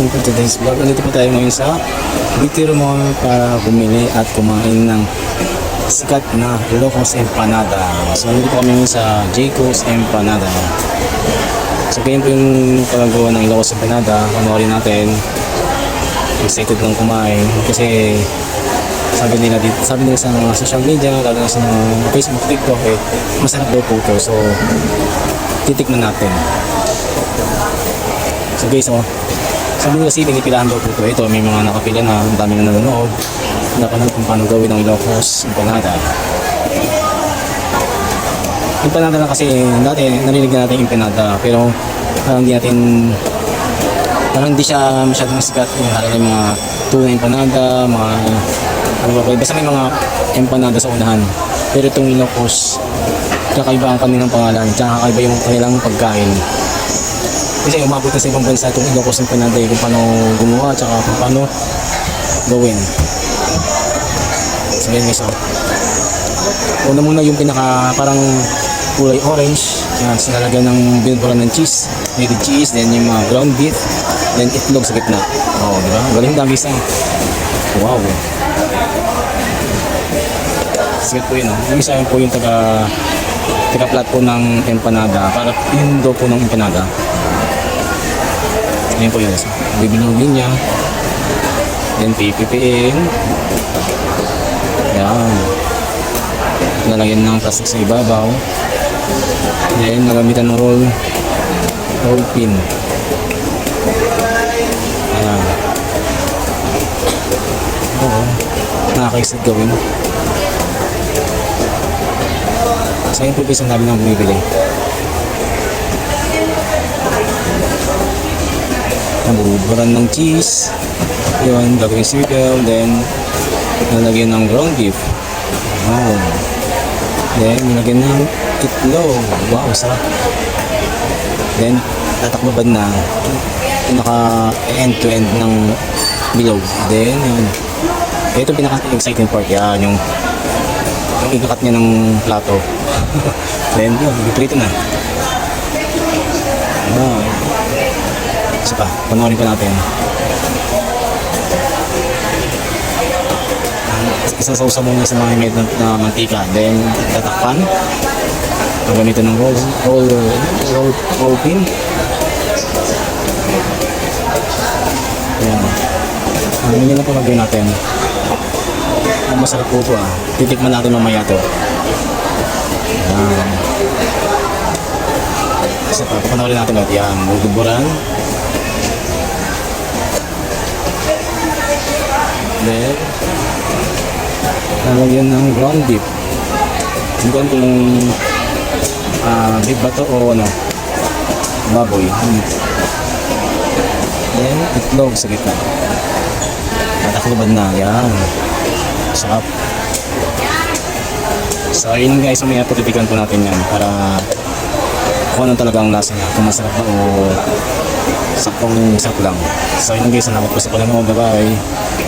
again for today's vlog. Nandito po tayo ngayon sa Victory Mall para bumili at kumain ng sikat na Ilocos Empanada. So nandito po kami ngayon sa Jayco's Empanada. So ganyan po yung paggawa ng Ilocos Empanada. Panoorin natin. Excited lang kumain kasi sabi nila sa mga social media, lalo na sa mga Facebook, TikTok, masarap daw po ito. So titikman natin. So guys, sabi nila siling ipilahan daw po ito. Ito, may mga nakapila na, ang dami na nanonood. Napanood kung paano gawin ng Ilocos Empanada. Empanada lang kasi, dati narinig na natin empanada. Pero parang hindi siya masyadong sikat. Yung halaga mga tuna empanada, mga ano ba, basta may mga empanada sa unahan. Pero itong Ilocos, kakaiba ang kanilang pangalan, tsaka kakaiba yung kanilang pagkain. Kasi umabot na sa ibang bansa itong Ilocos Empanada kung paano gumawa at kung paano gawin. So yan guys, una muna yung pinaka parang kulay orange. Yan, sinalagyan ng binulburan ng cheese, grated cheese, then yung mga ground beef, then itlog sa gitna. Diba? Galing na guys. Wow. Sigat po yun. Yung isa po yung taga-plat po ng empanada. Para yun daw po ng empanada. Ayan po yun. Bibinugin niya. Then pipipiin. Ayan. Lalagyan ng plastic sa ibabaw. Then nagamitan ng roll pin. Ayan. Oo. Nakakaisip gawin. So yun po guys ang namin ang bumibili. Nabuburan ng cheese, yun, gagawin cereal, then nalagyan ng ground beef. Wow. Then nalagyan ng itlog. Wow, sarap. Then tatakbabad na naka end to end ng bilog. Then yun, ito pinaka-exciting part yan, yung ikakat niya ng plato. Then yun, iprito na. Wow. Isa pa, panoorin pa natin. Isasawsa muna sa mga med na mantika. Then, tatakpan. Gamitin ng roll pin. Ayan. Hindi na po magawin natin. Masarap po ito . Titikman natin mamaya ito. Ayan. Isa pa, panoorin natin ulit. Yan, buburan. Then, lalagyan ng ground beef. Hindi ko kung beef ba ito o ano, baboy. Then, itlog sa gitna. Tatakloban na. Yan. Sarap. So, ayun guys, may putitikan po natin yan para kung ano talaga ang lasa niya, kung masarap na o saktong sarap lang. So, ayun guys, salamat po sa panonood. Bye bye.